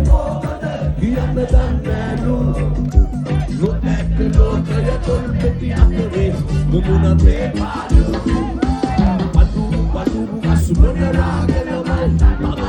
කෝකද කියන්න දන්නෑලු නොදැක්ක ලෝකය තොල් පෙටි අතරේ මුමුණ මේ පාලු පතුරු අසුබන රාගනමල්